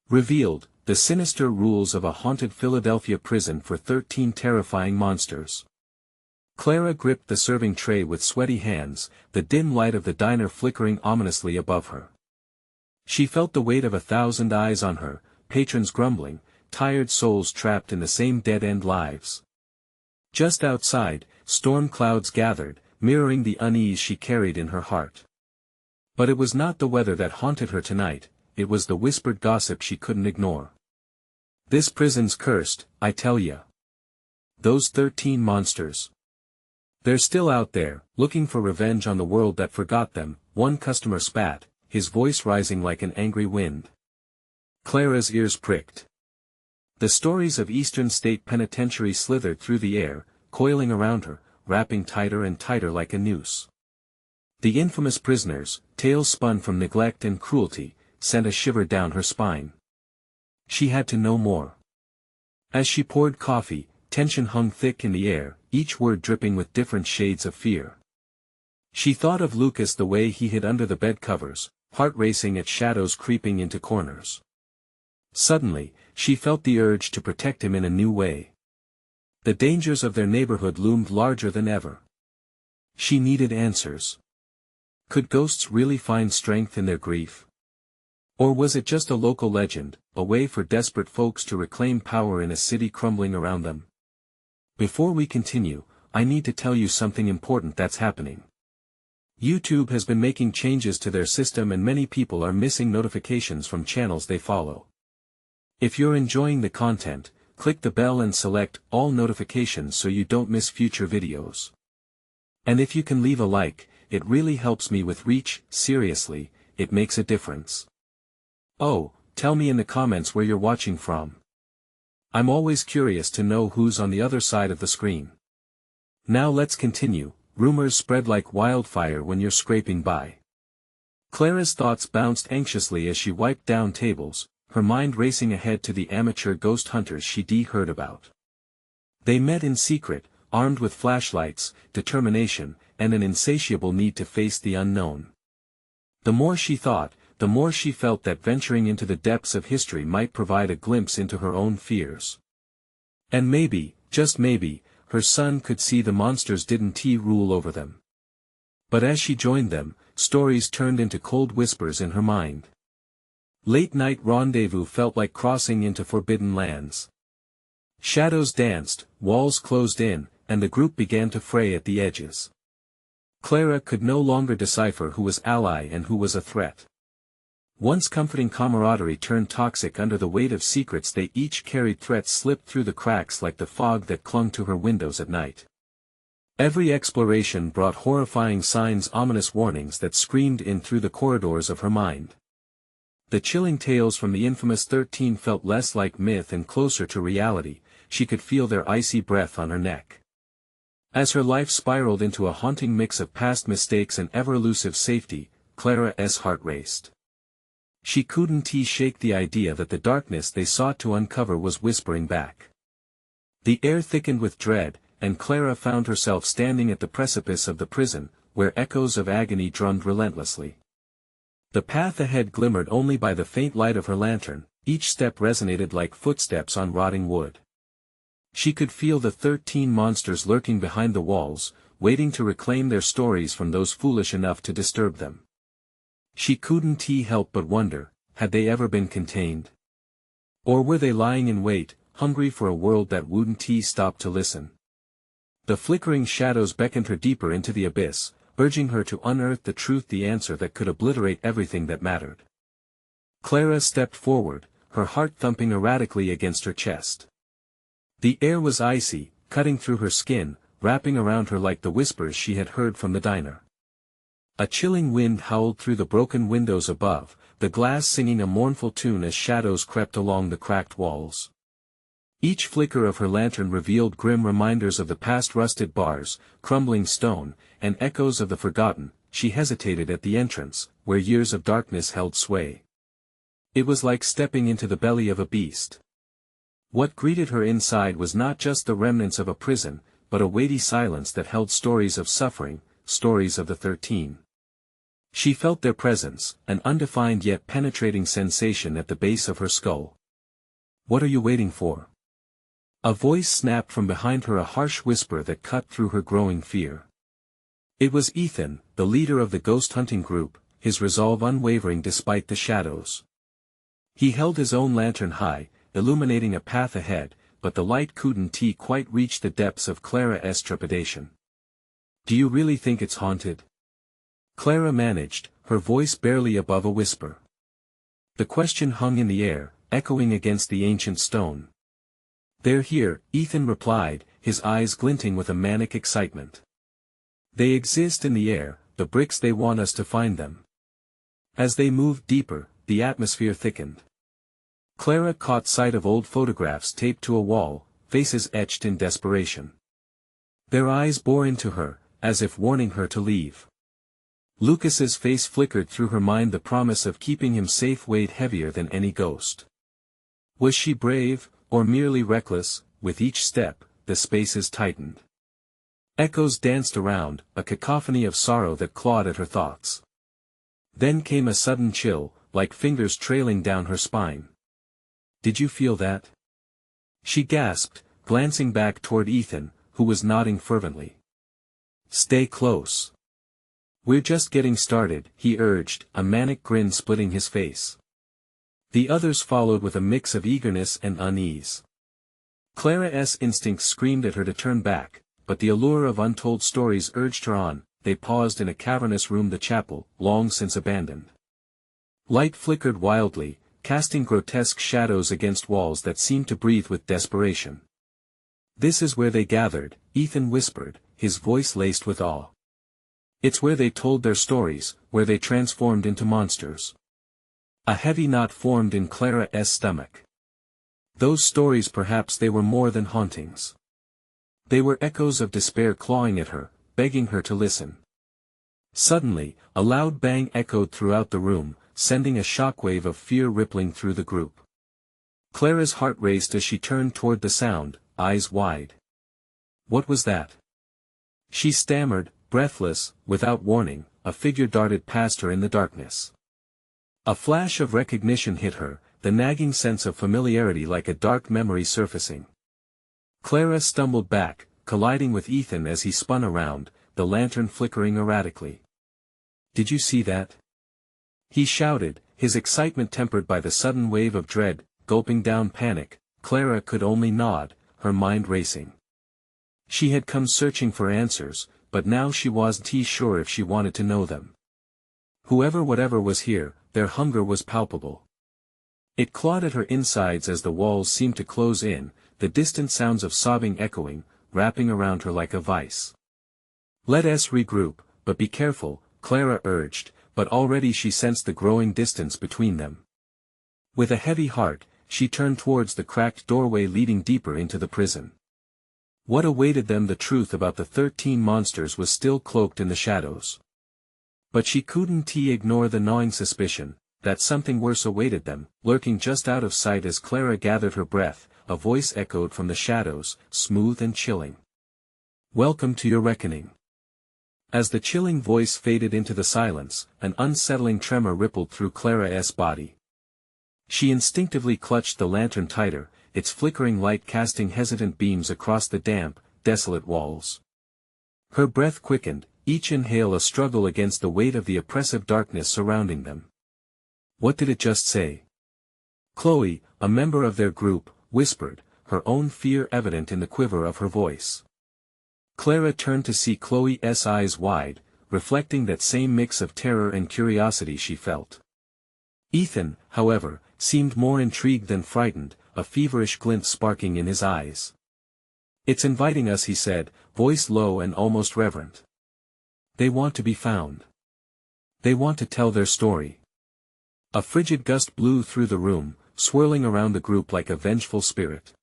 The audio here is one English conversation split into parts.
Revealed, the sinister rules of a haunted Philadelphia prison for 13 terrifying monsters. Clara gripped the serving tray with sweaty hands, the dim light of the diner flickering ominously above her. She felt the weight of 1,000 eyes on her, patrons grumbling, tired souls trapped in the same dead-end lives. Just outside, storm clouds gathered, mirroring the unease she carried in her heart. But it was not the weather that haunted her tonight, it was the whispered gossip she couldn't ignore. "This prison's cursed, I tell ya. Those 13 monsters. They're still out there, looking for revenge on the world that forgot them," one customer spat, his voice rising like an angry wind. Clara's ears pricked. The stories of Eastern State Penitentiary slithered through the air, coiling around her, wrapping tighter and tighter like a noose. The infamous prisoners, tales spun from neglect and cruelty, sent a shiver down her spine. She had to know more. As she poured coffee, tension hung thick in the air, each word dripping with different shades of fear. She thought of Lucas the way he hid under the bed covers, heart racing at shadows creeping into corners. Suddenly, she felt the urge to protect him in a new way. The dangers of their neighborhood loomed larger than ever. She needed answers. Could ghosts really find strength in their grief? Or was it just a local legend, a way for desperate folks to reclaim power in a city crumbling around them? Before we continue, I need to tell you something important that's happening. YouTube has been making changes to their system and many people are missing notifications from channels they follow. If you're enjoying the content, click the bell and select all notifications so you don't miss future videos. And if you can leave a like, it really helps me with reach. Seriously, it makes a difference. Oh, tell me in the comments where you're watching from. I'm always curious to know who's on the other side of the screen. Now let's continue. Rumors spread like wildfire when you're scraping by. Clara's thoughts bounced anxiously as she wiped down tables, her mind racing ahead to the amateur ghost hunters she'd heard about. They met in secret, armed with flashlights, determination, and an insatiable need to face the unknown. The more she thought, the more she felt that venturing into the depths of history might provide a glimpse into her own fears. And maybe, just maybe, her son could see the monsters didn't rule over them. But as she joined them, stories turned into cold whispers in her mind. Late-night rendezvous felt like crossing into forbidden lands. Shadows danced, walls closed in, and the group began to fray at the edges. Clara could no longer decipher who was ally and who was a threat. Once comforting camaraderie turned toxic under the weight of secrets they each carried. Threats slipped through the cracks like the fog that clung to her windows at night. Every exploration brought horrifying signs, ominous warnings that screamed in through the corridors of her mind. The chilling tales from the infamous 13 felt less like myth and closer to reality. She could feel their icy breath on her neck. As her life spiraled into a haunting mix of past mistakes and ever-elusive safety, Clara's heart raced. She couldn't shake the idea that the darkness they sought to uncover was whispering back. The air thickened with dread, and Clara found herself standing at the precipice of the prison, where echoes of agony drummed relentlessly. The path ahead glimmered only by the faint light of her lantern, each step resonated like footsteps on rotting wood. She could feel the 13 monsters lurking behind the walls, waiting to reclaim their stories from those foolish enough to disturb them. She couldn't help but wonder, had they ever been contained? Or were they lying in wait, hungry for a world that wouldn't stop to listen? The flickering shadows beckoned her deeper into the abyss, urging her to unearth the truth, the answer that could obliterate everything that mattered. Clara stepped forward, her heart thumping erratically against her chest. The air was icy, cutting through her skin, wrapping around her like the whispers she had heard from the diner. A chilling wind howled through the broken windows above, the glass singing a mournful tune as shadows crept along the cracked walls. Each flicker of her lantern revealed grim reminders of the past, rusted bars, crumbling stone, and echoes of the forgotten. She hesitated at the entrance, where years of darkness held sway. It was like stepping into the belly of a beast. What greeted her inside was not just the remnants of a prison, but a weighty silence that held stories of suffering, stories of the 13. She felt their presence, an undefined yet penetrating sensation at the base of her skull. "What are you waiting for?" A voice snapped from behind her, a harsh whisper that cut through her growing fear. It was Ethan, the leader of the ghost hunting group, his resolve unwavering despite the shadows. He held his own lantern high, illuminating a path ahead, but the light couldn't quite reach the depths of Clara's trepidation. "Do you really think it's haunted?" Clara managed, her voice barely above a whisper. The question hung in the air, echoing against the ancient stone. "They're here," Ethan replied, his eyes glinting with a manic excitement. "They exist in the air, the bricks, they want us to find them." As they moved deeper, the atmosphere thickened. Clara caught sight of old photographs taped to a wall, faces etched in desperation. Their eyes bore into her, as if warning her to leave. Lucas's face flickered through her mind, the promise of keeping him safe weighed heavier than any ghost. Was she brave, or merely reckless? With each step, the spaces tightened. Echoes danced around, a cacophony of sorrow that clawed at her thoughts. Then came a sudden chill, like fingers trailing down her spine. "Did you feel that?" she gasped, glancing back toward Ethan, who was nodding fervently. "Stay close. We're just getting started," he urged, a manic grin splitting his face. The others followed with a mix of eagerness and unease. Clara's instincts screamed at her to turn back, but the allure of untold stories urged her on. They paused in a cavernous room, the chapel, long since abandoned. Light flickered wildly, casting grotesque shadows against walls that seemed to breathe with desperation. "This is where they gathered," Ethan whispered, his voice laced with awe. "It's where they told their stories, where they transformed into monsters." A heavy knot formed in Clara's stomach. Those stories, perhaps they were more than hauntings. They were echoes of despair clawing at her, begging her to listen. Suddenly, a loud bang echoed throughout the room, sending a shockwave of fear rippling through the group. Clara's heart raced as she turned toward the sound, eyes wide. "What was that?" she stammered, breathless. Without warning, a figure darted past her in the darkness. A flash of recognition hit her, the nagging sense of familiarity like a dark memory surfacing. Clara stumbled back, colliding with Ethan as he spun around, the lantern flickering erratically. "Did you see that?" he shouted, his excitement tempered by the sudden wave of dread, gulping down panic. Clara could only nod, her mind racing. She had come searching for answers, but now she wasn't sure if she wanted to know them. Whatever was here, their hunger was palpable. It clawed at her insides as the walls seemed to close in, the distant sounds of sobbing echoing, wrapping around her like a vice. "Let us regroup, but be careful," Clara urged, but already she sensed the growing distance between them. With a heavy heart, she turned towards the cracked doorway leading deeper into the prison. What awaited them? The truth about the 13 monsters was still cloaked in the shadows. But she couldn't ignore the gnawing suspicion that something worse awaited them, lurking just out of sight. As Clara gathered her breath, a voice echoed from the shadows, smooth and chilling. "Welcome to your reckoning." As the chilling voice faded into the silence, an unsettling tremor rippled through Clara's body. She instinctively clutched the lantern tighter, its flickering light casting hesitant beams across the damp, desolate walls. Her breath quickened, each inhale a struggle against the weight of the oppressive darkness surrounding them. "What did it just say?" Chloe, a member of their group, whispered, her own fear evident in the quiver of her voice. Clara turned to see Chloe's eyes wide, reflecting that same mix of terror and curiosity she felt. Ethan, however, seemed more intrigued than frightened, a feverish glint sparking in his eyes. "It's inviting us," he said, voice low and almost reverent. "They want to be found. They want to tell their story." A frigid gust blew through the room, swirling around the group like a vengeful spirit.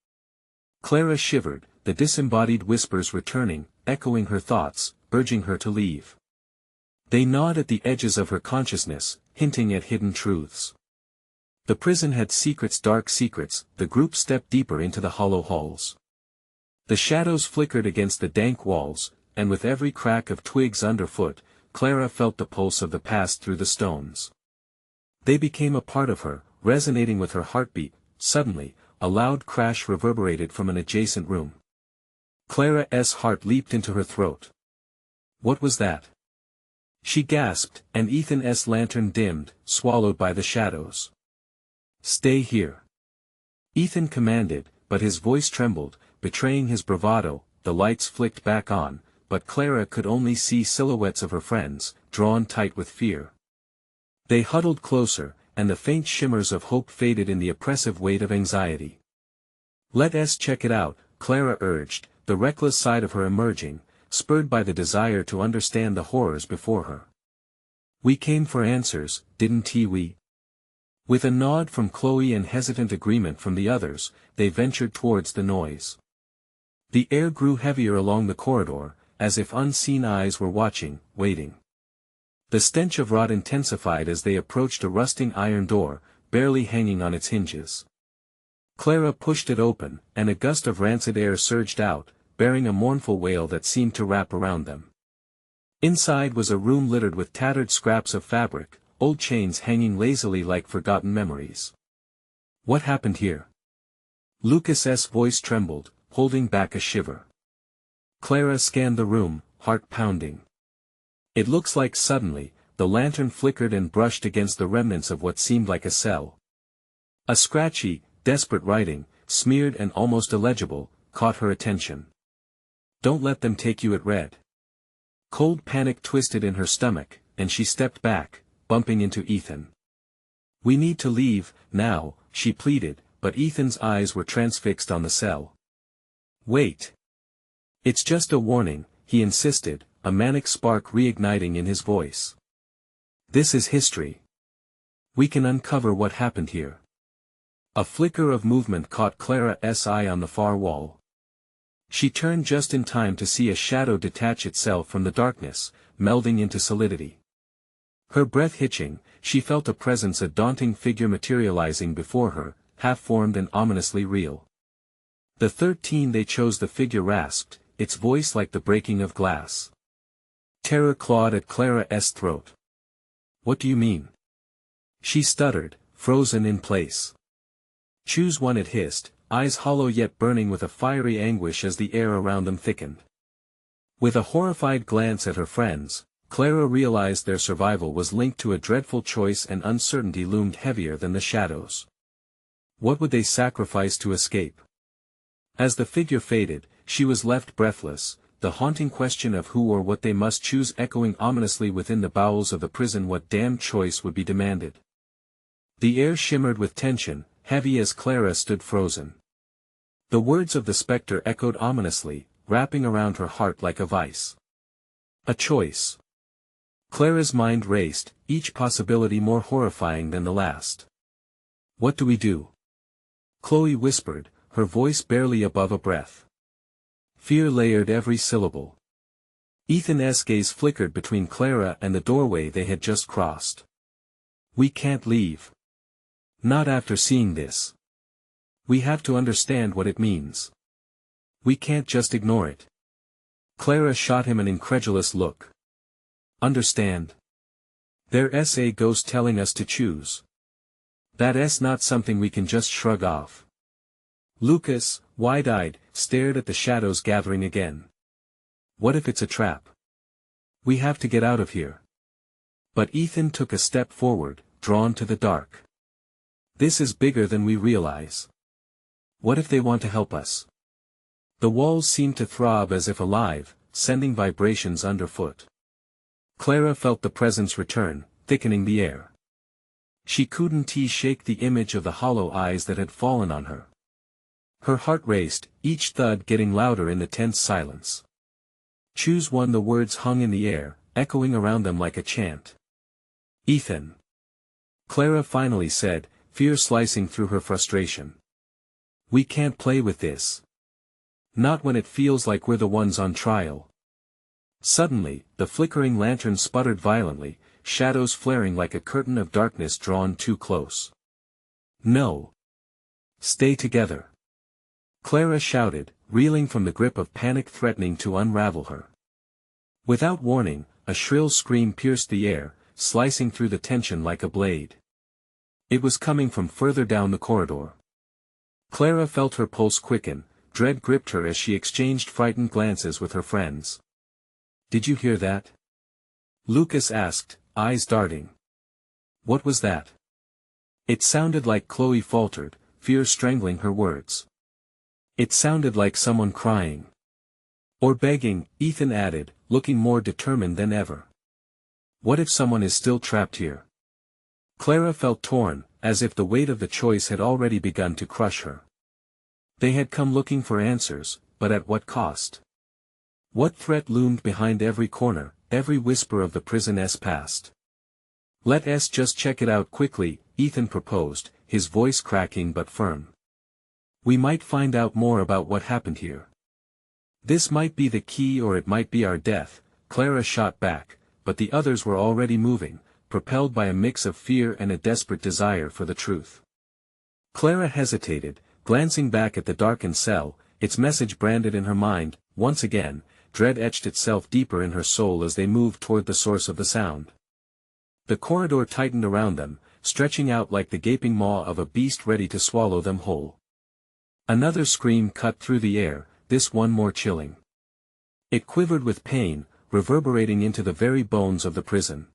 Clara shivered, the disembodied whispers returning, echoing her thoughts, urging her to leave. They gnawed at the edges of her consciousness, hinting at hidden truths. The prison had secrets, dark secrets. The group stepped deeper into the hollow halls. The shadows flickered against the dank walls, and with every crack of twigs underfoot, Clara felt the pulse of the past through the stones. They became a part of her, resonating with her heartbeat. Suddenly, a loud crash reverberated from an adjacent room. Clara's heart leaped into her throat. What was that? She gasped, and Ethan's lantern dimmed, swallowed by the shadows. Stay here. Ethan commanded, but his voice trembled, betraying his bravado. The lights flicked back on, but Clara could only see silhouettes of her friends, drawn tight with fear. They huddled closer, and the faint shimmers of hope faded in the oppressive weight of anxiety. Let's check it out, Clara urged, the reckless side of her emerging, spurred by the desire to understand the horrors before her. We came for answers, didn't we? With a nod from Chloe and hesitant agreement from the others, they ventured towards the noise. The air grew heavier along the corridor, as if unseen eyes were watching, waiting. The stench of rot intensified as they approached a rusting iron door, barely hanging on its hinges. Clara pushed it open, and a gust of rancid air surged out, bearing a mournful wail that seemed to wrap around them. Inside was a room littered with tattered scraps of fabric, old chains hanging lazily like forgotten memories. What happened here? Lucas's voice trembled, holding back a shiver. Clara scanned the room, heart pounding. It looks like suddenly, the lantern flickered and brushed against the remnants of what seemed like a cell. A scratchy, desperate writing, smeared and almost illegible, caught her attention. Don't let them take you, it read. Cold panic twisted in her stomach, and she stepped back, bumping into Ethan. We need to leave, now, she pleaded, but Ethan's eyes were transfixed on the cell. Wait. It's just a warning, he insisted, a manic spark reigniting in his voice. This is history. We can uncover what happened here. A flicker of movement caught Clara's eye on the far wall. She turned just in time to see a shadow detach itself from the darkness, melding into solidity. Her breath hitching, she felt a presence, a daunting figure materializing before her, half-formed and ominously real. The 13 they chose, the figure rasped, its voice like the breaking of glass. Terror clawed at Clara's throat. What do you mean? She stuttered, frozen in place. Choose one, it hissed, eyes hollow yet burning with a fiery anguish as the air around them thickened. With a horrified glance at her friends, Clara realized their survival was linked to a dreadful choice, and uncertainty loomed heavier than the shadows. What would they sacrifice to escape? As the figure faded, she was left breathless, the haunting question of who or what they must choose echoing ominously within the bowels of the prison. What damned choice would be demanded? The air shimmered with tension, heavy as Clara stood frozen. The words of the spectre echoed ominously, wrapping around her heart like a vice. A choice. Clara's mind raced, each possibility more horrifying than the last. What do we do? Chloe whispered, her voice barely above a breath. Fear layered every syllable. Ethan's gaze flickered between Clara and the doorway they had just crossed. We can't leave. Not after seeing this. We have to understand what it means. We can't just ignore it. Clara shot him an incredulous look. Understand? There's a ghost telling us to choose. That's not something we can just shrug off. Lucas, wide-eyed, stared at the shadows gathering again. What if it's a trap? We have to get out of here. But Ethan took a step forward, drawn to the dark. This is bigger than we realize. What if they want to help us? The walls seemed to throb as if alive, sending vibrations underfoot. Clara felt the presence return, thickening the air. She couldn't shake the image of the hollow eyes that had fallen on her. Her heart raced, each thud getting louder in the tense silence. Choose one. The words hung in the air, echoing around them like a chant. Ethan. Clara finally said, fear slicing through her frustration. We can't play with this. Not when it feels like we're the ones on trial. Suddenly, the flickering lantern sputtered violently, shadows flaring like a curtain of darkness drawn too close. No. Stay together. Clara shouted, reeling from the grip of panic threatening to unravel her. Without warning, a shrill scream pierced the air, slicing through the tension like a blade. It was coming from further down the corridor. Clara felt her pulse quicken, dread gripped her as she exchanged frightened glances with her friends. "Did you hear that?" Lucas asked, eyes darting. "What was that?" It sounded like Chloe faltered, fear strangling her words. "It sounded like someone crying. Or begging," Ethan added, looking more determined than ever. "What if someone is still trapped here?" Clara felt torn, as if the weight of the choice had already begun to crush her. They had come looking for answers, but at what cost? What threat loomed behind every corner, every whisper of the prison's past? "Let us just check it out quickly," Ethan proposed, his voice cracking but firm. "We might find out more about what happened here. This might be the key or it might be our death," Clara shot back, but the others were already moving, propelled by a mix of fear and a desperate desire for the truth. Clara hesitated, glancing back at the darkened cell, its message branded in her mind. Once again, dread etched itself deeper in her soul as they moved toward the source of the sound. The corridor tightened around them, stretching out like the gaping maw of a beast ready to swallow them whole. Another scream cut through the air, this one more chilling. It quivered with pain, reverberating into the very bones of the prison.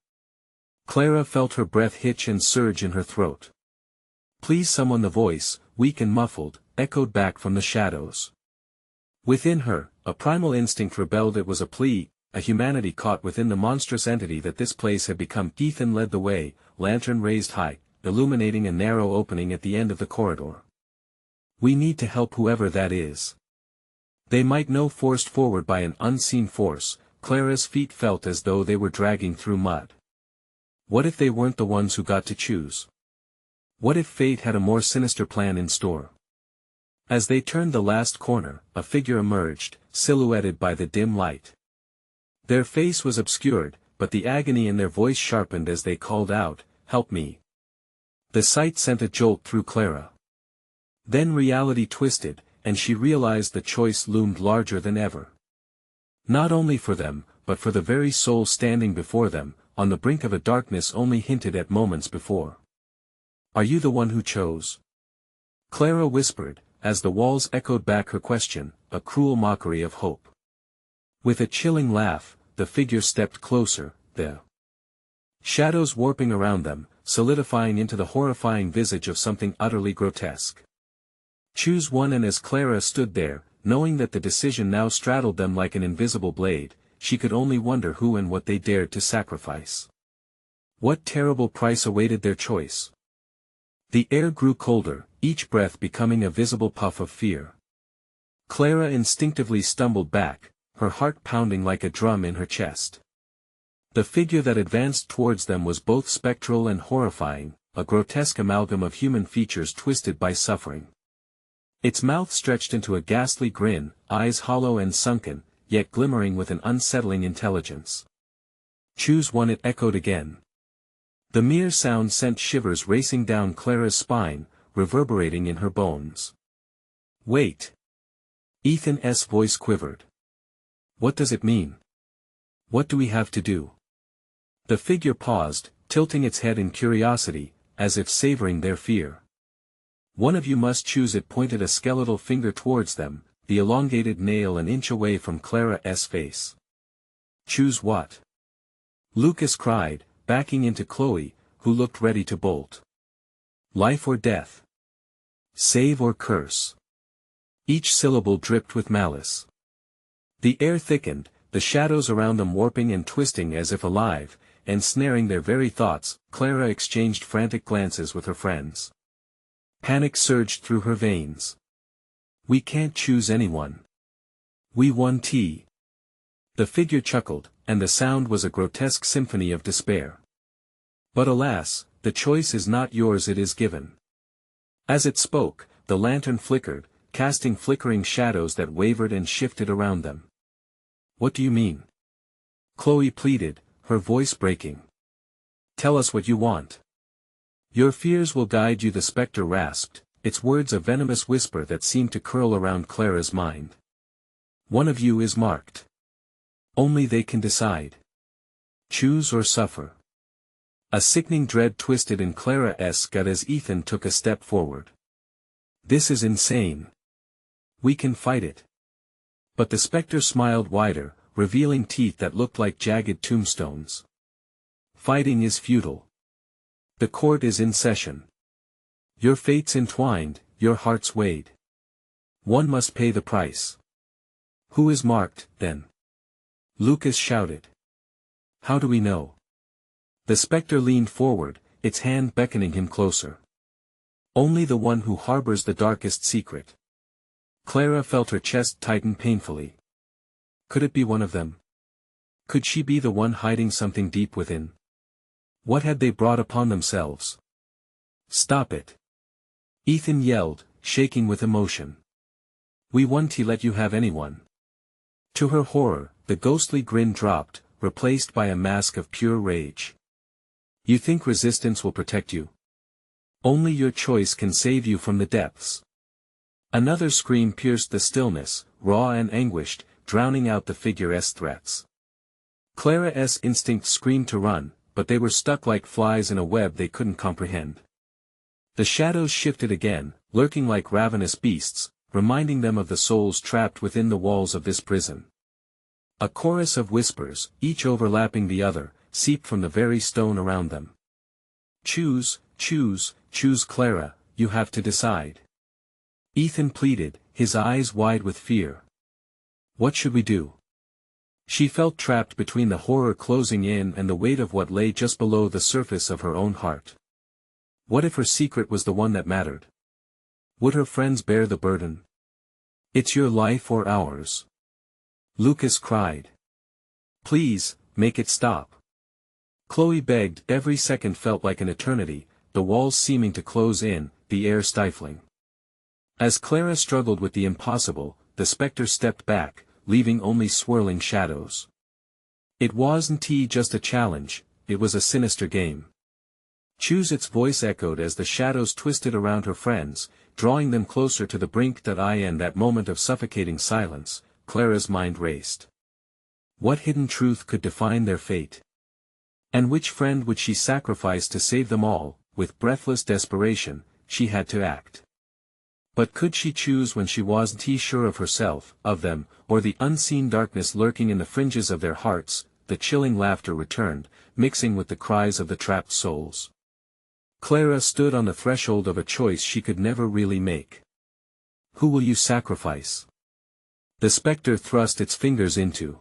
Clara felt her breath hitch and surge in her throat. "Please someone," the voice, weak and muffled, echoed back from the shadows. Within her, a primal instinct rebelled. It was a plea, a humanity caught within the monstrous entity that this place had become. Ethan led the way, lantern raised high, illuminating a narrow opening at the end of the corridor. "We need to help whoever that is. They might know." Forced forward by an unseen force, Clara's feet felt as though they were dragging through mud. What if they weren't the ones who got to choose? What if fate had a more sinister plan in store? As they turned the last corner, a figure emerged, silhouetted by the dim light. Their face was obscured, but the agony in their voice sharpened as they called out, "Help me." The sight sent a jolt through Clara. Then reality twisted, and she realized the choice loomed larger than ever. Not only for them, but for the very soul standing before them, on the brink of a darkness only hinted at moments before. "Are you the one who chose?" Clara whispered, as the walls echoed back her question, a cruel mockery of hope. With a chilling laugh, the figure stepped closer, the shadows warping around them, solidifying into the horrifying visage of something utterly grotesque. "Choose one." And as Clara stood there, knowing that the decision now straddled them like an invisible blade, she could only wonder who and what they dared to sacrifice. What terrible price awaited their choice? The air grew colder, each breath becoming a visible puff of fear. Clara instinctively stumbled back, her heart pounding like a drum in her chest. The figure that advanced towards them was both spectral and horrifying, a grotesque amalgam of human features twisted by suffering. Its mouth stretched into a ghastly grin, eyes hollow and sunken, yet glimmering with an unsettling intelligence. "Choose one," it echoed again. The mere sound sent shivers racing down Clara's spine, reverberating in her bones. "Wait." Ethan's voice quivered. "What does it mean? What do we have to do?" The figure paused, tilting its head in curiosity, as if savoring their fear. "One of you must choose." It pointed a skeletal finger towards them, the elongated nail an inch away from Clara's face. "Choose what?" Lucas cried, backing into Chloe, who looked ready to bolt. "Life or death? Save or curse?" Each syllable dripped with malice. The air thickened, the shadows around them warping and twisting as if alive, ensnaring their very thoughts. Clara exchanged frantic glances with her friends. Panic surged through her veins. "We can't choose anyone. We won T." The figure chuckled, and the sound was a grotesque symphony of despair. "But alas, the choice is not yours, it is given." As it spoke, the lantern flickered, casting flickering shadows that wavered and shifted around them. "What do you mean?" Chloe pleaded, her voice breaking. "Tell us what you want." "Your fears will guide you," the spectre rasped, its words a venomous whisper that seemed to curl around Clara's mind. "One of you is marked. Only they can decide. Choose or suffer. A sickening dread twisted in Clara's gut as Ethan took a step forward. This is insane. We can fight it. But the spectre smiled wider, revealing teeth that looked like jagged tombstones. Fighting is futile. The court is in session. Your fates entwined, your hearts weighed. One must pay the price. Who is marked, then? Lucas shouted. How do we know? The spectre leaned forward, its hand beckoning him closer. Only the one who harbors the darkest secret. Clara felt her chest tighten painfully. Could it be one of them? Could she be the one hiding something deep within? What had they brought upon themselves? Stop it! Ethan yelled, shaking with emotion. We won't let you have anyone. To her horror, the ghostly grin dropped, replaced by a mask of pure rage. You think resistance will protect you? Only your choice can save you from the depths. Another scream pierced the stillness, raw and anguished, drowning out the figure's threats. Clara's instinct screamed to run, but they were stuck like flies in a web they couldn't comprehend. The shadows shifted again, lurking like ravenous beasts, reminding them of the souls trapped within the walls of this prison. A chorus of whispers, each overlapping the other, seeped from the very stone around them. Choose, choose, choose Clara, you have to decide. Ethan pleaded, his eyes wide with fear. What should we do? She felt trapped between the horror closing in and the weight of what lay just below the surface of her own heart. What if her secret was the one that mattered? Would her friends bear the burden? It's your life or ours. Lucas cried. Please, make it stop. Chloe begged. Every second felt like an eternity, the walls seeming to close in, the air stifling. As Clara struggled with the impossible, the spectre stepped back, leaving only swirling shadows. It wasn't just a challenge, it was a sinister game. Choose, its voice echoed as the shadows twisted around her friends, drawing them closer to the brink. In that moment of suffocating silence, Clara's mind raced. What hidden truth could define their fate? And which friend would she sacrifice to save them all? With breathless desperation, she had to act. But could she choose when she wasn't sure of herself, of them, or the unseen darkness lurking in the fringes of their hearts? The chilling laughter returned, mixing with the cries of the trapped souls. Clara stood on the threshold of a choice she could never really make. Who will you sacrifice? The spectre thrust its fingers into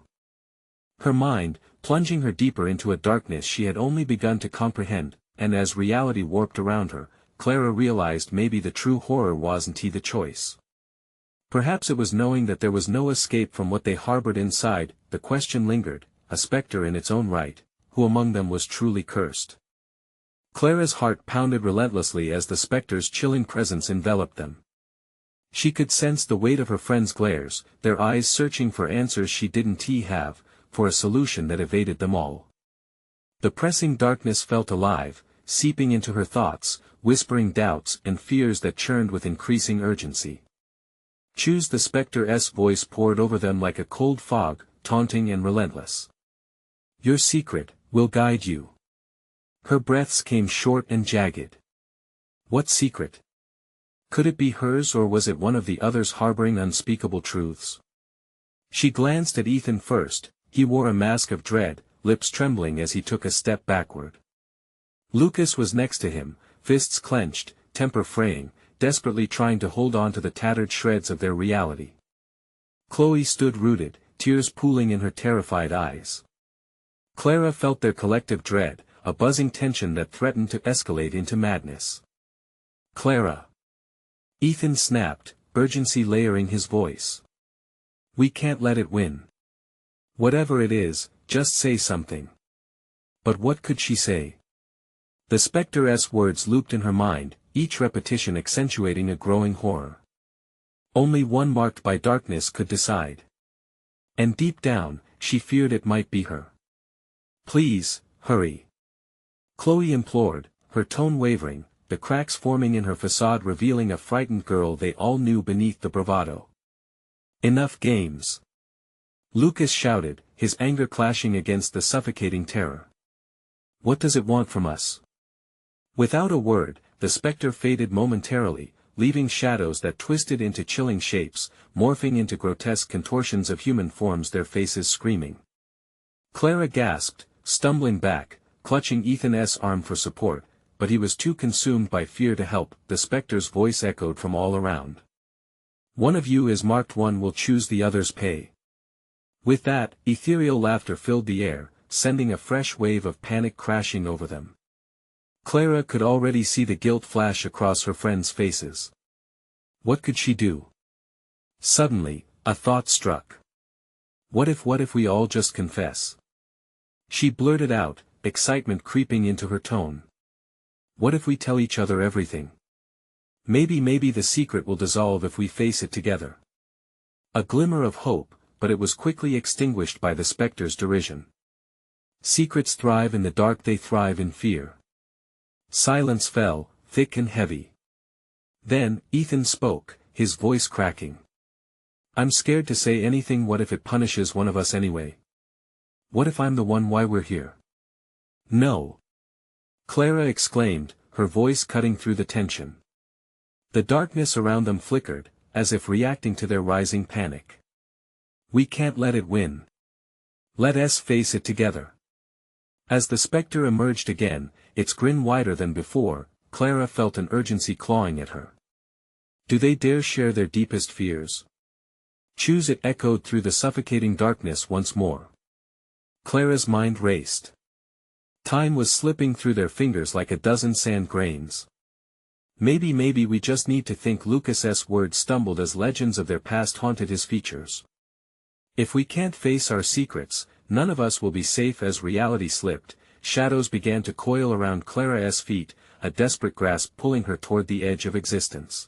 her mind, plunging her deeper into a darkness she had only begun to comprehend, and as reality warped around her, Clara realized maybe the true horror wasn't the choice. Perhaps it was knowing that there was no escape from what they harbored inside. The question lingered, a spectre in its own right, who among them was truly cursed? Clara's heart pounded relentlessly as the spectre's chilling presence enveloped them. She could sense the weight of her friends' glares, their eyes searching for answers she didn't have, for a solution that evaded them all. The pressing darkness felt alive, seeping into her thoughts, whispering doubts and fears that churned with increasing urgency. Choose, the spectre's voice poured over them like a cold fog, taunting and relentless. Your secret will guide you. Her breaths came short and jagged. What secret? Could it be hers, or was it one of the others harboring unspeakable truths? She glanced at Ethan first. He wore a mask of dread, lips trembling as he took a step backward. Lucas was next to him, fists clenched, temper fraying, desperately trying to hold on to the tattered shreds of their reality. Chloe stood rooted, tears pooling in her terrified eyes. Clara felt their collective dread, a buzzing tension that threatened to escalate into madness. Clara! Ethan snapped, urgency layering his voice. We can't let it win. Whatever it is, just say something. But what could she say? The spectre's words looped in her mind, each repetition accentuating a growing horror. Only one marked by darkness could decide. And deep down, she feared it might be her. Please, hurry. Chloe implored, her tone wavering, the cracks forming in her facade revealing a frightened girl they all knew beneath the bravado. Enough games. Lucas shouted, his anger clashing against the suffocating terror. What does it want from us? Without a word, the spectre faded momentarily, leaving shadows that twisted into chilling shapes, morphing into grotesque contortions of human forms, their faces screaming. Clara gasped, stumbling back, clutching Ethan's arm for support, but he was too consumed by fear to help. The spectre's voice echoed from all around. One of you is marked, one will choose, the other's pay. With that, ethereal laughter filled the air, sending a fresh wave of panic crashing over them. Clara could already see the guilt flash across her friends' faces. What could she do? Suddenly, a thought struck. What if we all just confess? She blurted out, excitement creeping into her tone. What if we tell each other everything? Maybe the secret will dissolve if we face it together. A glimmer of hope, but it was quickly extinguished by the spectre's derision. Secrets thrive in the dark, they thrive in fear. Silence fell, thick and heavy. Then, Ethan spoke, his voice cracking. I'm scared to say anything. What if it punishes one of us anyway? What if I'm the one why we're here? No. Clara exclaimed, her voice cutting through the tension. The darkness around them flickered, as if reacting to their rising panic. We can't let it win. Let us face it together. As the spectre emerged again, its grin wider than before, Clara felt an urgency clawing at her. Do they dare share their deepest fears? Choose it echoed through the suffocating darkness once more. Clara's mind raced. Time was slipping through their fingers like a dozen sand grains. Maybe we just need to think. Lucas's words stumbled as legends of their past haunted his features. If we can't face our secrets, none of us will be safe. As reality slipped, shadows began to coil around Clara's feet, a desperate grasp pulling her toward the edge of existence.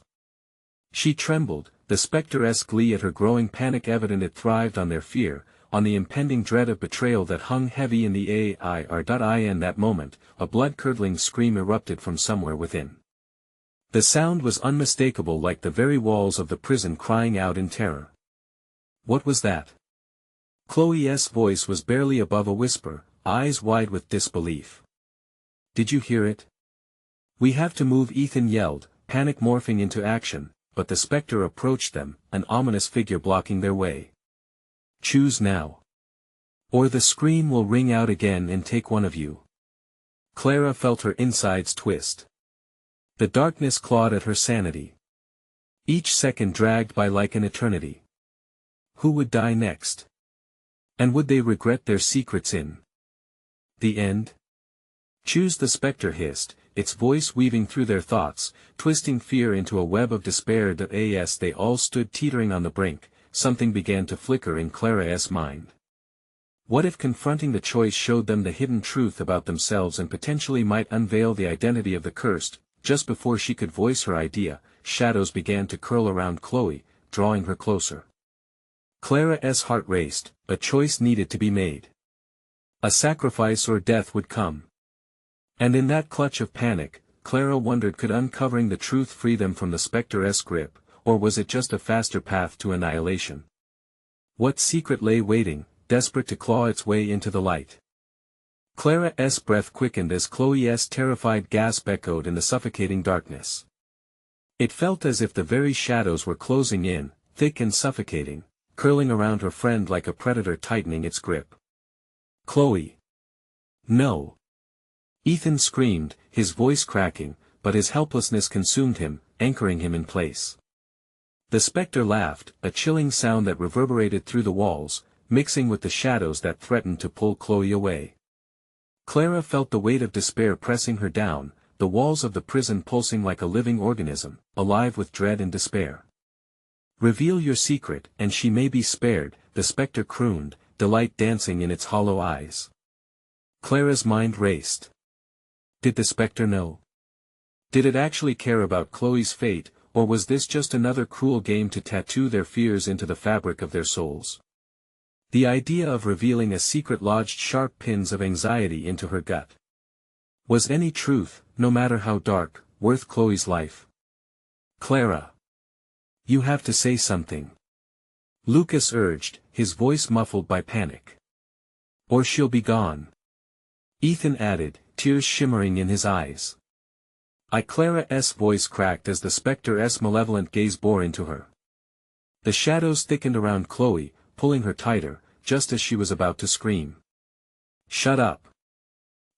She trembled, the spectre-esque glee at her growing panic evident. It thrived on their fear, on the impending dread of betrayal that hung heavy in the air. In that moment, a blood-curdling scream erupted from somewhere within. The sound was unmistakable, like the very walls of the prison crying out in terror. What was that? Chloe's voice was barely above a whisper, eyes wide with disbelief. Did you hear it? We have to move, Ethan yelled, panic morphing into action, but the spectre approached them, an ominous figure blocking their way. Choose now. Or the scream will ring out again and take one of you. Clara felt her insides twist. The darkness clawed at her sanity. Each second dragged by like an eternity. Who would die next? And would they regret their secrets in the end? Choose, the spectre hissed, its voice weaving through their thoughts, twisting fear into a web of despair. As they all stood teetering on the brink, something began to flicker in Clara's mind. What if confronting the choice showed them the hidden truth about themselves and potentially might unveil the identity of the cursed? Just before she could voice her idea, shadows began to curl around Chloe, drawing her closer. Clara's heart raced, a choice needed to be made. A sacrifice or death would come. And in that clutch of panic, Clara wondered, could uncovering the truth free them from the spectre-esque grip, or was it just a faster path to annihilation? What secret lay waiting, desperate to claw its way into the light? Clara's breath quickened as Chloe's terrified gasp echoed in the suffocating darkness. It felt as if the very shadows were closing in, thick and suffocating, curling around her friend like a predator tightening its grip. Chloe! No! Ethan screamed, his voice cracking, but his helplessness consumed him, anchoring him in place. The spectre laughed, a chilling sound that reverberated through the walls, mixing with the shadows that threatened to pull Chloe away. Clara felt the weight of despair pressing her down, the walls of the prison pulsing like a living organism, alive with dread and despair. Reveal your secret, and she may be spared, the spectre crooned, delight dancing in its hollow eyes. Clara's mind raced. Did the spectre know? Did it actually care about Chloe's fate, or was this just another cruel game to tattoo their fears into the fabric of their souls? The idea of revealing a secret lodged sharp pins of anxiety into her gut. Was any truth, no matter how dark, worth Chloe's life? Clara! You have to say something. Lucas urged, his voice muffled by panic. Or she'll be gone. Ethan added, tears shimmering in his eyes. Clara's voice cracked as the spectre's malevolent gaze bore into her. The shadows thickened around Chloe, pulling her tighter, just as she was about to scream. Shut up.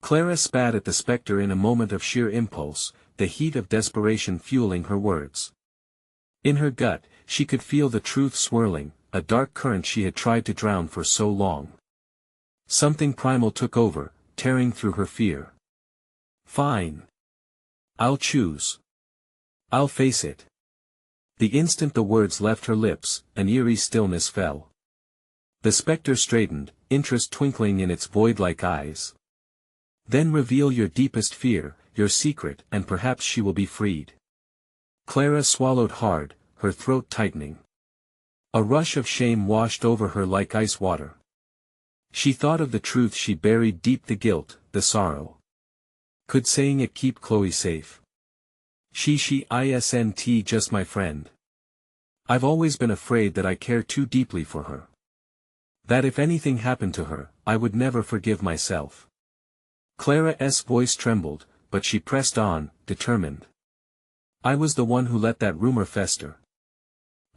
Clara spat at the spectre in a moment of sheer impulse, the heat of desperation fueling her words. In her gut, she could feel the truth swirling, a dark current she had tried to drown for so long. Something primal took over, tearing through her fear. Fine. I'll choose. I'll face it. The instant the words left her lips, an eerie stillness fell. The spectre straightened, interest twinkling in its void-like eyes. Then reveal your deepest fear, your secret, and perhaps she will be freed. Clara swallowed hard, her throat tightening. A rush of shame washed over her like ice water. She thought of the truth she buried deep, the guilt, the sorrow. Could saying it keep Chloe safe? She isn't just my friend. I've always been afraid that I care too deeply for her. That if anything happened to her, I would never forgive myself. Clara's voice trembled, but she pressed on, determined. I was the one who let that rumor fester.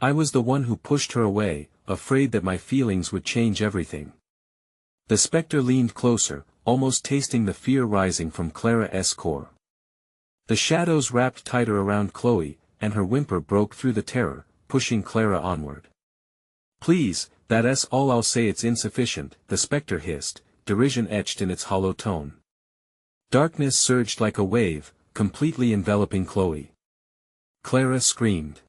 I was the one who pushed her away, afraid that my feelings would change everything. The spectre leaned closer, almost tasting the fear rising from Clara's core. The shadows wrapped tighter around Chloe, and her whimper broke through the terror, pushing Clara onward. Please, that's all I'll say. It's insufficient, the spectre hissed, derision etched in its hollow tone. Darkness surged like a wave, completely enveloping Chloe. Clara screamed.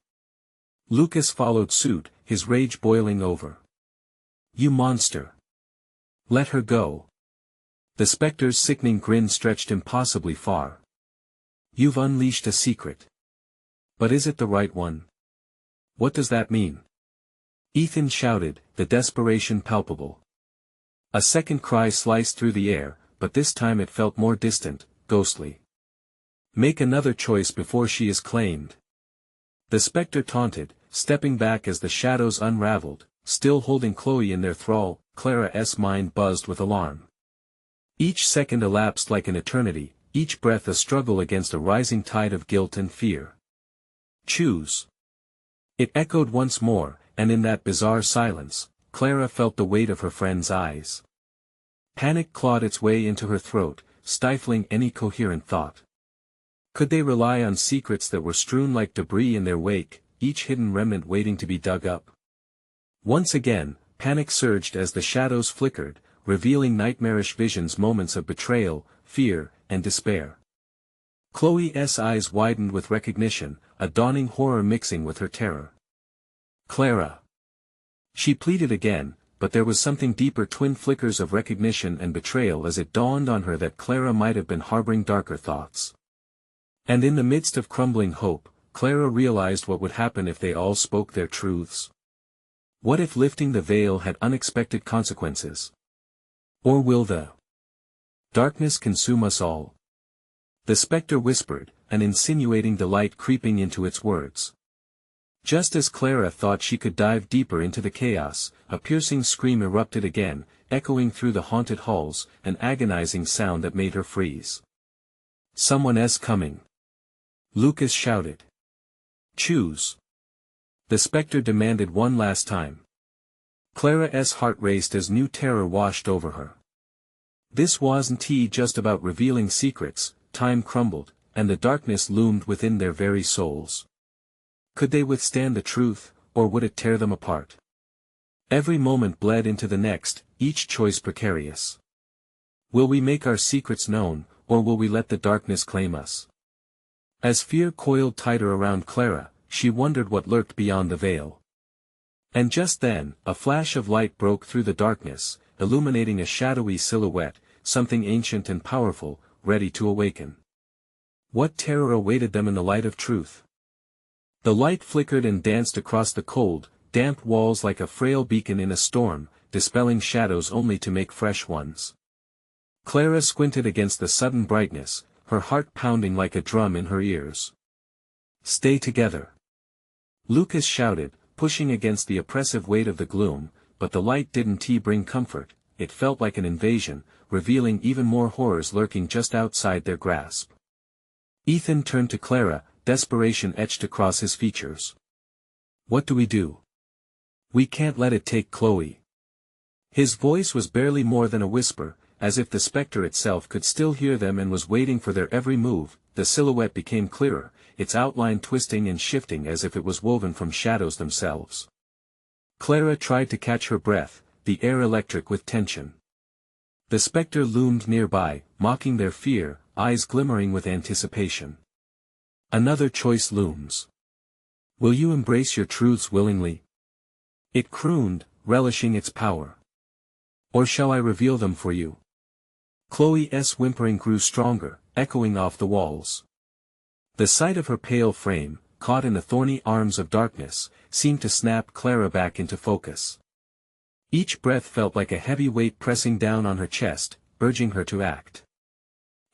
Lucas followed suit, his rage boiling over. You monster! Let her go. The spectre's sickening grin stretched impossibly far. You've unleashed a secret. But is it the right one? What does that mean? Ethan shouted, the desperation palpable. A second cry sliced through the air, but this time it felt more distant, ghostly. Make another choice before she is claimed. The spectre taunted, stepping back as the shadows unraveled, still holding Chloe in their thrall. Clara's mind buzzed with alarm. Each second elapsed like an eternity, each breath a struggle against a rising tide of guilt and fear. Choose. It echoed once more, and in that bizarre silence, Clara felt the weight of her friend's eyes. Panic clawed its way into her throat, stifling any coherent thought. Could they rely on secrets that were strewn like debris in their wake, each hidden remnant waiting to be dug up? Once again, panic surged as the shadows flickered, revealing nightmarish visions, moments of betrayal, fear, and despair. Chloe's eyes widened with recognition, a dawning horror mixing with her terror. Clara. She pleaded again, but there was something deeper, twin flickers of recognition and betrayal as it dawned on her that Clara might have been harboring darker thoughts. And in the midst of crumbling hope, Clara realized what would happen if they all spoke their truths. What if lifting the veil had unexpected consequences? Or will the darkness consume us all? The spectre whispered, an insinuating delight creeping into its words. Just as Clara thought she could dive deeper into the chaos, a piercing scream erupted again, echoing through the haunted halls, an agonizing sound that made her freeze. Someone's coming. Lucas shouted. Choose. The spectre demanded one last time. Clara's heart raced as new terror washed over her. This wasn't just about revealing secrets. Time crumbled, and the darkness loomed within their very souls. Could they withstand the truth, or would it tear them apart? Every moment bled into the next, each choice precarious. Will we make our secrets known, or will we let the darkness claim us? As fear coiled tighter around Clara, she wondered what lurked beyond the veil. And just then, a flash of light broke through the darkness, illuminating a shadowy silhouette, something ancient and powerful, ready to awaken. What terror awaited them in the light of truth? The light flickered and danced across the cold, damp walls like a frail beacon in a storm, dispelling shadows only to make fresh ones. Clara squinted against the sudden brightness, her heart pounding like a drum in her ears. Stay together. Lucas shouted, pushing against the oppressive weight of the gloom, but the light didn't bring comfort, it felt like an invasion, revealing even more horrors lurking just outside their grasp. Ethan turned to Clara, desperation etched across his features. "What do we do? We can't let it take Chloe." His voice was barely more than a whisper, as if the spectre itself could still hear them and was waiting for their every move. The silhouette became clearer, its outline twisting and shifting as if it was woven from shadows themselves. Clara tried to catch her breath, the air electric with tension. The spectre loomed nearby, mocking their fear, eyes glimmering with anticipation. "Another choice looms. Will you embrace your truths willingly?" It crooned, relishing its power. "Or shall I reveal them for you?" Chloe's whimpering grew stronger, echoing off the walls. The sight of her pale frame, caught in the thorny arms of darkness, seemed to snap Clara back into focus. Each breath felt like a heavy weight pressing down on her chest, urging her to act.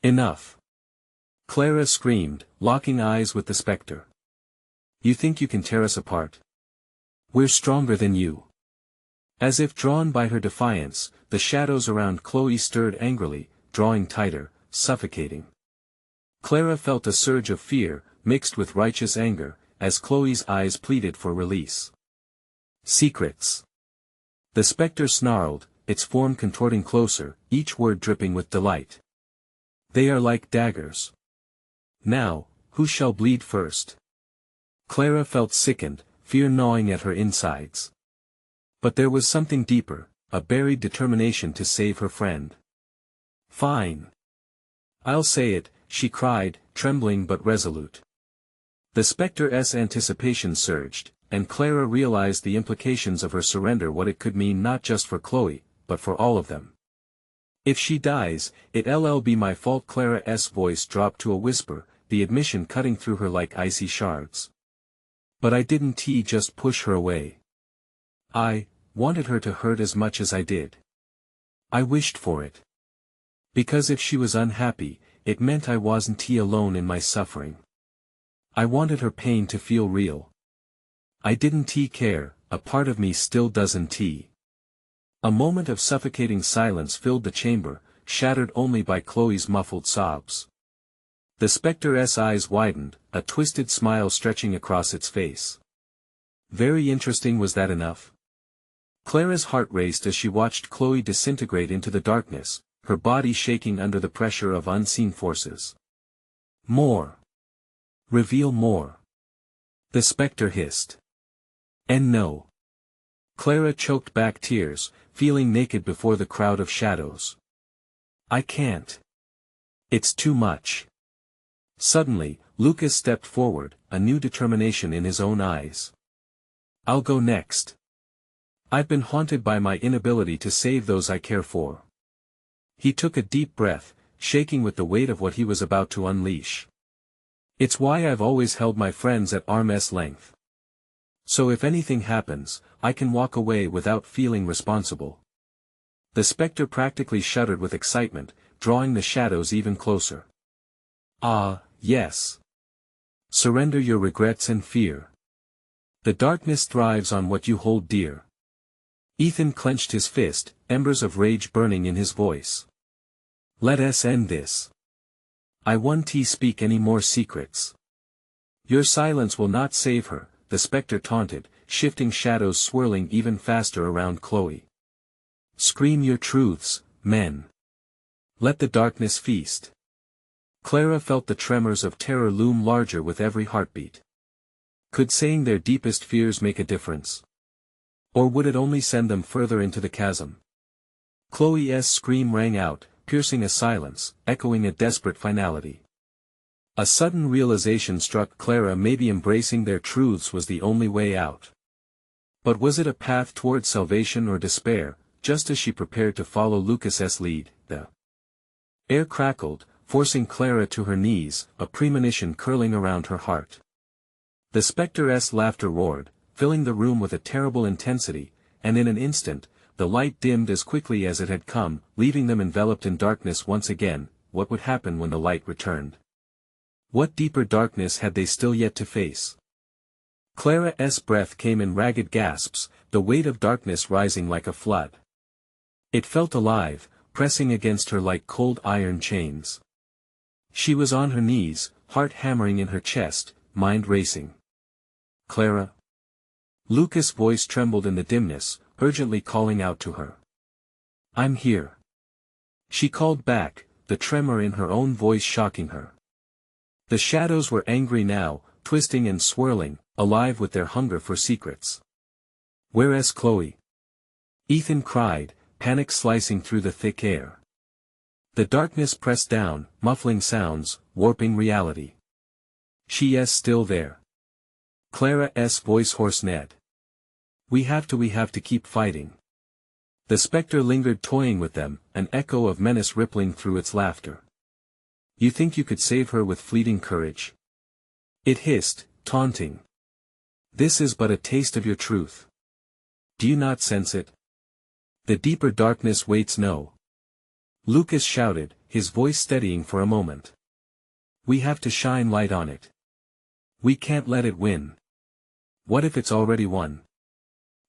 "Enough!" Clara screamed, locking eyes with the spectre. "You think you can tear us apart? We're stronger than you." As if drawn by her defiance, the shadows around Chloe stirred angrily, drawing tighter, suffocating. Clara felt a surge of fear, mixed with righteous anger, as Chloe's eyes pleaded for release. "Secrets." The spectre snarled, its form contorting closer, each word dripping with delight. "They are like daggers. Now, who shall bleed first?" Clara felt sickened, fear gnawing at her insides. But there was something deeper, a buried determination to save her friend. "Fine. I'll say it," she cried, trembling but resolute. The spectre's anticipation surged, and Clara realized the implications of her surrender, what it could mean not just for Chloe, but for all of them. "If she dies, it'll be my fault." Clara's voice dropped to a whisper, the admission cutting through her like icy shards. "But I didn't just push her away. I wanted her to hurt as much as I did. I wished for it. Because if she was unhappy, it meant I wasn't alone in my suffering. I wanted her pain to feel real. I didn't care, a part of me still doesn't." A moment of suffocating silence filled the chamber, shattered only by Chloe's muffled sobs. The spectre's eyes widened, a twisted smile stretching across its face. "Very interesting. Was that enough?" Clara's heart raced as she watched Chloe disintegrate into the darkness, her body shaking under the pressure of unseen forces. "More. Reveal more." The spectre hissed. "And no." Clara choked back tears, feeling naked before the crowd of shadows. "I can't. It's too much." Suddenly, Lucas stepped forward, a new determination in his own eyes. "I'll go next. I've been haunted by my inability to save those I care for." He took a deep breath, shaking with the weight of what he was about to unleash. "It's why I've always held my friends at arm's length. So if anything happens, I can walk away without feeling responsible." The spectre practically shuddered with excitement, drawing the shadows even closer. "Ah, yes. Surrender your regrets and fear. The darkness thrives on what you hold dear." Ethan clenched his fist, embers of rage burning in his voice. "Let us end this. I won't speak any more secrets." "Your silence will not save her," the spectre taunted, shifting shadows swirling even faster around Chloe. "Scream your truths, men. Let the darkness feast." Clara felt the tremors of terror loom larger with every heartbeat. Could saying their deepest fears make a difference? Or would it only send them further into the chasm? Chloe's scream rang out, piercing a silence, echoing a desperate finality. A sudden realization struck Clara, maybe embracing their truths was the only way out. But was it a path toward salvation or despair? Just as she prepared to follow Lucas's lead, the air crackled, forcing Clara to her knees, a premonition curling around her heart. The spectre's laughter roared, filling the room with a terrible intensity, and in an instant, the light dimmed as quickly as it had come, leaving them enveloped in darkness once again. What would happen when the light returned? What deeper darkness had they still yet to face? Clara's breath came in ragged gasps, the weight of darkness rising like a flood. It felt alive, pressing against her like cold iron chains. She was on her knees, heart hammering in her chest, mind racing. "Clara?" Lucas' voice trembled in the dimness, urgently calling out to her. "I'm here." She called back, the tremor in her own voice shocking her. The shadows were angry now, twisting and swirling, alive with their hunger for secrets. "Where's Chloe?" Ethan cried, panic slicing through the thick air. The darkness pressed down, muffling sounds, warping reality. "She's still there." Clara's voice hoarse. "Ned. We have to keep fighting." The spectre lingered toying with them, an echo of menace rippling through its laughter. "You think you could save her with fleeting courage?" It hissed, taunting. "This is but a taste of your truth. Do you not sense it? The deeper darkness waits no." Lucas shouted, his voice steadying for a moment. "We have to shine light on it. We can't let it win. What if it's already won?"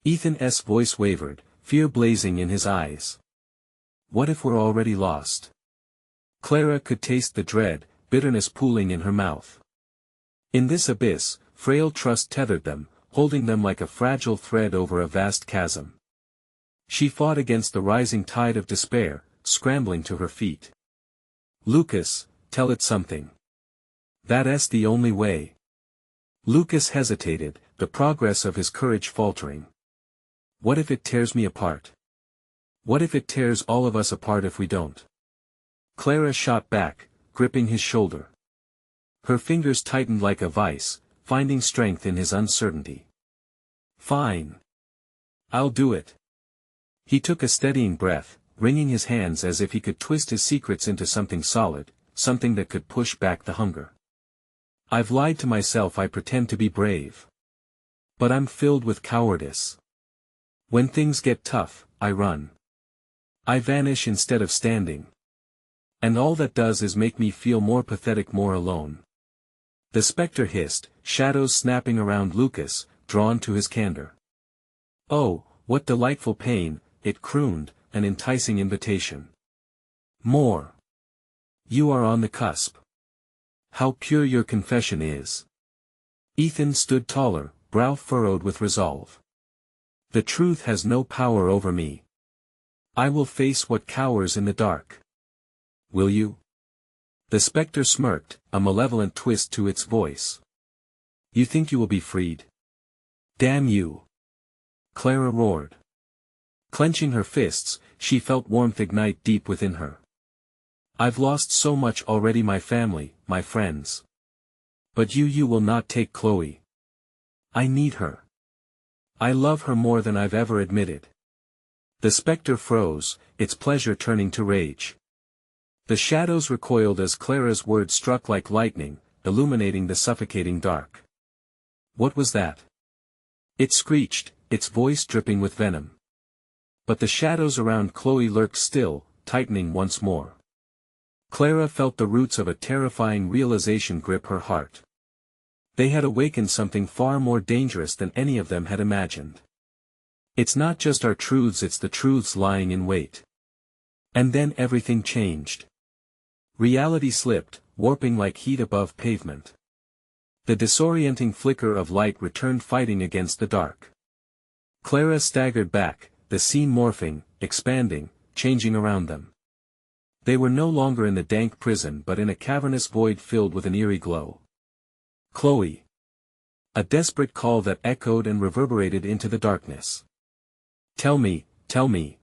Ethan's voice wavered, fear blazing in his eyes. "What if we're already lost?" Clara could taste the dread, bitterness pooling in her mouth. In this abyss, frail trust tethered them, holding them like a fragile thread over a vast chasm. She fought against the rising tide of despair, scrambling to her feet. "Lucas, tell it something. That's the only way." Lucas hesitated, the progress of his courage faltering. "What if it tears me apart? What if it tears all of us apart if we don't?" Clara shot back, gripping his shoulder. Her fingers tightened like a vice, finding strength in his uncertainty. "Fine. I'll do it." He took a steadying breath, wringing his hands as if he could twist his secrets into something solid, something that could push back the hunger. "I've lied to myself. I pretend to be brave. But I'm filled with cowardice. When things get tough, I run. I vanish instead of standing. And all that does is make me feel more pathetic, more alone." The spectre hissed, shadows snapping around Lucas, drawn to his candor. "Oh, what delightful pain," it crooned, an enticing invitation. "More. You are on the cusp. How pure your confession is." Ethan stood taller, brow furrowed with resolve. "The truth has no power over me. I will face what cowers in the dark." "Will you?" The spectre smirked, a malevolent twist to its voice. "You think you will be freed? Damn you!" Clara roared. Clenching her fists, she felt warmth ignite deep within her. "I've lost so much already, my family, my friends. But you will not take Chloe. I need her. I love her more than I've ever admitted." The spectre froze, its pleasure turning to rage. The shadows recoiled as Clara's words struck like lightning, illuminating the suffocating dark. "What was that?" It screeched, its voice dripping with venom. But the shadows around Chloe lurked still, tightening once more. Clara felt the roots of a terrifying realization grip her heart. They had awakened something far more dangerous than any of them had imagined. "It's not just our truths, it's the truths lying in wait." And then everything changed. Reality slipped, warping like heat above pavement. The disorienting flicker of light returned, fighting against the dark. Clara staggered back, the scene morphing, expanding, changing around them. They were no longer in the dank prison but in a cavernous void filled with an eerie glow. "Chloe!" A desperate call that echoed and reverberated into the darkness. "Tell me, tell me."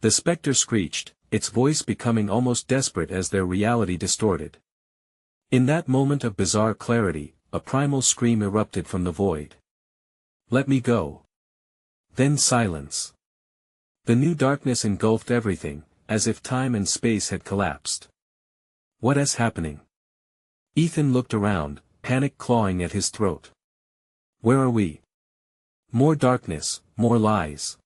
The spectre screeched, its voice becoming almost desperate as their reality distorted. In that moment of bizarre clarity, a primal scream erupted from the void. "Let me go." Then silence. The new darkness engulfed everything, as if time and space had collapsed. "What is happening?" Ethan looked around, panic clawing at his throat. "Where are we?" More darkness, more lies.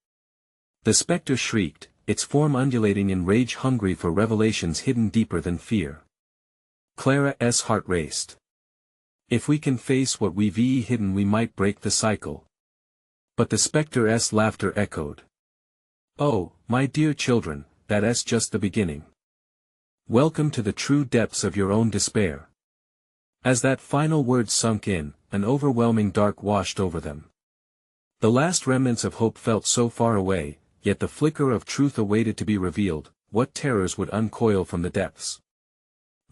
The spectre shrieked, its form undulating in rage, hungry for revelations hidden deeper than fear. Clara's heart raced. If we can face what we've hidden, we might break the cycle. But the spectre's laughter echoed. Oh, my dear children, that's just the beginning. Welcome to the true depths of your own despair. As that final word sunk in, an overwhelming dark washed over them. The last remnants of hope felt so far away, yet the flicker of truth awaited to be revealed. What terrors would uncoil from the depths?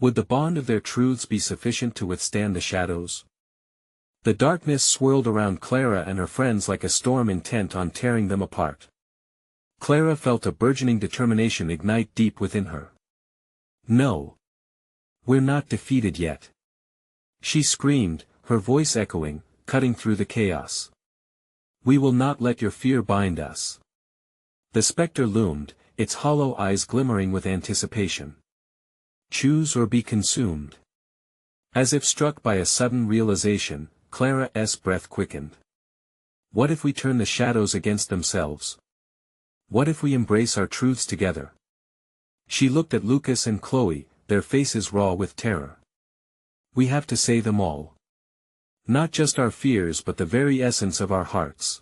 Would the bond of their truths be sufficient to withstand the shadows? The darkness swirled around Clara and her friends like a storm intent on tearing them apart. Clara felt a burgeoning determination ignite deep within her. No. We're not defeated yet. She screamed, her voice echoing, cutting through the chaos. We will not let your fear bind us. The spectre loomed, its hollow eyes glimmering with anticipation. Choose or be consumed. As if struck by a sudden realization, Clara's breath quickened. What if we turn the shadows against themselves? What if we embrace our truths together? She looked at Lucas and Chloe, their faces raw with terror. We have to say them all. Not just our fears but the very essence of our hearts.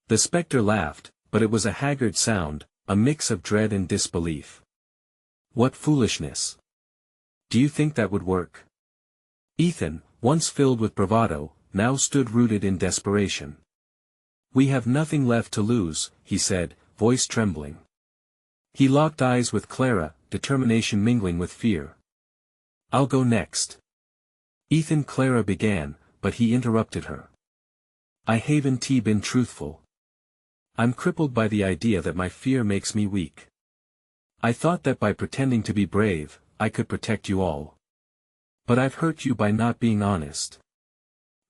The spectre laughed, but it was a haggard sound, a mix of dread and disbelief. What foolishness. Do you think that would work? Ethan, once filled with bravado, now stood rooted in desperation. We have nothing left to lose, he said, voice trembling. He locked eyes with Clara, determination mingling with fear. I'll go next. Ethan Clara began, but he interrupted her. I haven't been truthful. I'm crippled by the idea that my fear makes me weak. I thought that by pretending to be brave, I could protect you all. But I've hurt you by not being honest.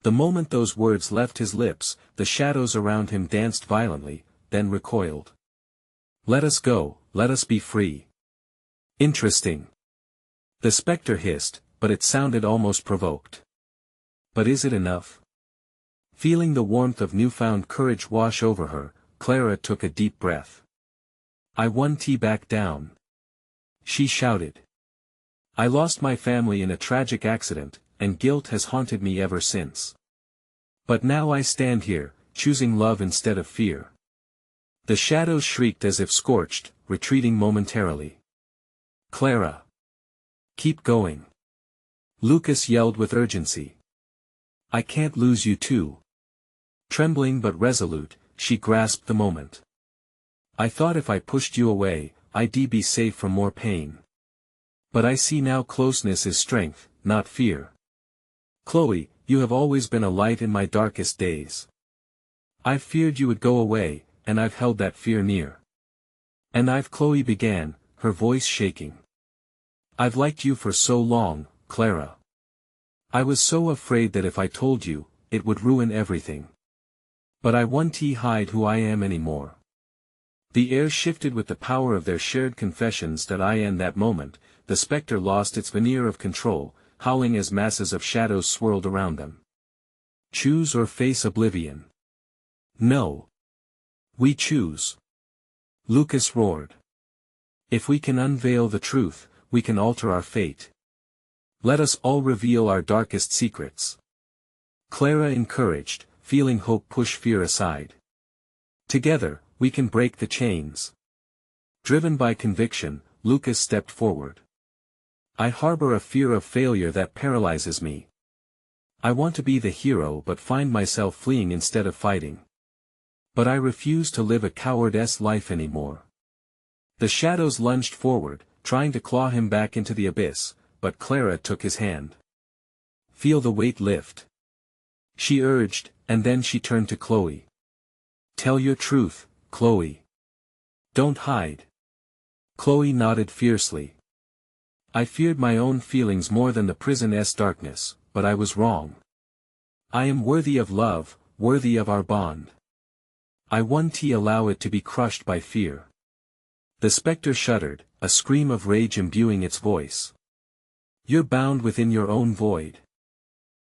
The moment those words left his lips, the shadows around him danced violently, then recoiled. Let us go, let us be free. Interesting. The spectre hissed, but it sounded almost provoked. But is it enough? Feeling the warmth of newfound courage wash over her, Clara took a deep breath. I won't back down. She shouted. I lost my family in a tragic accident, and guilt has haunted me ever since. But now I stand here, choosing love instead of fear. The shadows shrieked as if scorched, retreating momentarily. Clara. Keep going. Lucas yelled with urgency. I can't lose you too. Trembling but resolute, she grasped the moment. I thought if I pushed you away, I'd be safe from more pain. But I see now closeness is strength, not fear. Chloe, you have always been a light in my darkest days. I've feared you would go away, and I've held that fear near. And Chloe began, her voice shaking. I've liked you for so long, Clara. I was so afraid that if I told you, it would ruin everything. But I won't hide who I am anymore. The air shifted with the power of their shared confessions in that moment, the spectre lost its veneer of control, howling as masses of shadows swirled around them. Choose or face oblivion. No. We choose. Lucas roared. If we can unveil the truth, we can alter our fate. Let us all reveal our darkest secrets. Clara encouraged, feeling hope push fear aside. Together, we can break the chains. Driven by conviction, Lucas stepped forward. I harbor a fear of failure that paralyzes me. I want to be the hero but find myself fleeing instead of fighting. But I refuse to live a coward's life anymore. The shadows lunged forward, trying to claw him back into the abyss, but Clara took his hand. Feel the weight lift. She urged, and then she turned to Chloe. Tell your truth, Chloe. Don't hide. Chloe nodded fiercely. I feared my own feelings more than the prison's darkness, but I was wrong. I am worthy of love, worthy of our bond. I won't allow it to be crushed by fear. The spectre shuddered, a scream of rage imbuing its voice. You're bound within your own void.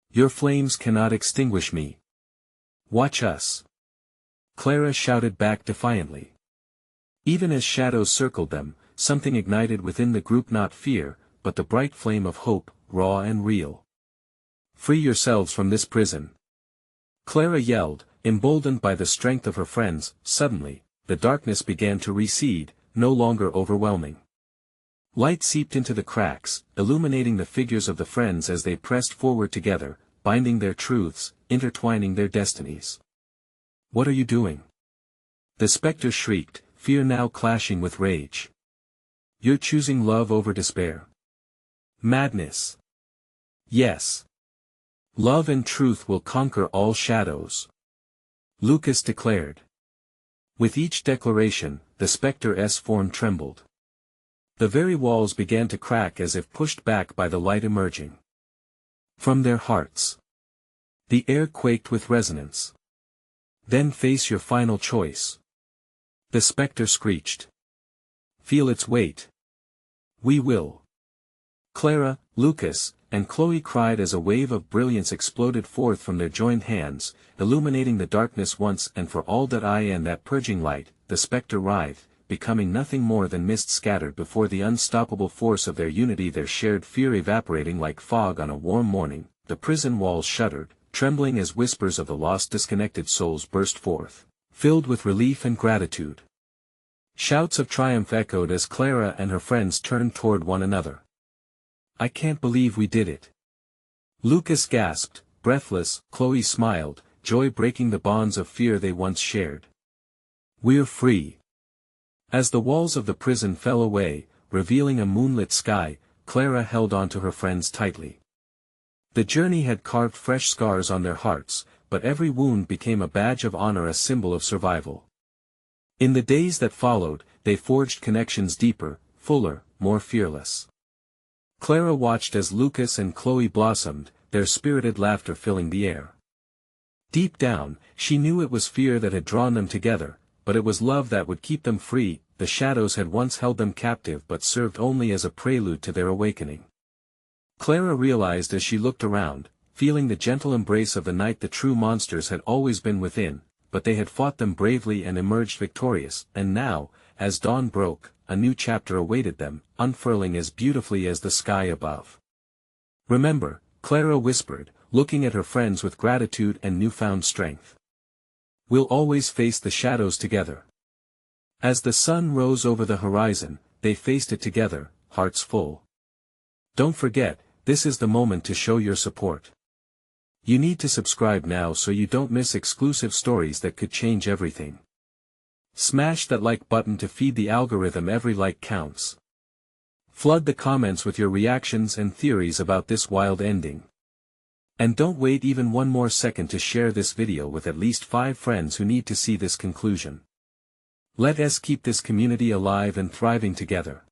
Your flames cannot extinguish me. Watch us. Clara shouted back defiantly. Even as shadows circled them, something ignited within the group, not fear, but the bright flame of hope, raw and real. Free yourselves from this prison. Clara yelled, emboldened by the strength of her friends. Suddenly, the darkness began to recede, no longer overwhelming. Light seeped into the cracks, illuminating the figures of the friends as they pressed forward together, binding their truths, intertwining their destinies. What are you doing? The spectre shrieked, fear now clashing with rage. You're choosing love over despair. Madness. Yes. Love and truth will conquer all shadows. Lucas declared. With each declaration, the spectre's form trembled. The very walls began to crack as if pushed back by the light emerging from their hearts. The air quaked with resonance. Then face your final choice. The spectre screeched. Feel its weight. We will. Clara, Lucas, and Chloe cried as a wave of brilliance exploded forth from their joined hands, illuminating the darkness once and for all. In that purging light, the spectre writhed, becoming nothing more than mist scattered before the unstoppable force of their unity, their shared fear evaporating like fog on a warm morning. The prison walls shuddered, trembling as whispers of the lost disconnected souls burst forth, filled with relief and gratitude. Shouts of triumph echoed as Clara and her friends turned toward one another. I can't believe we did it. Lucas gasped, breathless. Chloe smiled, joy breaking the bonds of fear they once shared. We're free. As the walls of the prison fell away, revealing a moonlit sky, Clara held on to her friends tightly. The journey had carved fresh scars on their hearts, but every wound became a badge of honor, a symbol of survival. In the days that followed, they forged connections deeper, fuller, more fearless. Clara watched as Lucas and Chloe blossomed, their spirited laughter filling the air. Deep down, she knew it was fear that had drawn them together, but it was love that would keep them free. The shadows had once held them captive but served only as a prelude to their awakening. Clara realized as she looked around, feeling the gentle embrace of the night, the true monsters had always been within, but they had fought them bravely and emerged victorious, and now, as dawn broke, a new chapter awaited them, unfurling as beautifully as the sky above. Remember, Clara whispered, looking at her friends with gratitude and newfound strength. We'll always face the shadows together. As the sun rose over the horizon, they faced it together, hearts full. Don't forget, this is the moment to show your support. You need to subscribe now so you don't miss exclusive stories that could change everything. Smash that like button to feed the algorithm. Every like counts. Flood the comments with your reactions and theories about this wild ending. And don't wait even one more second to share this video with at least 5 friends who need to see this conclusion. Let us keep this community alive and thriving together.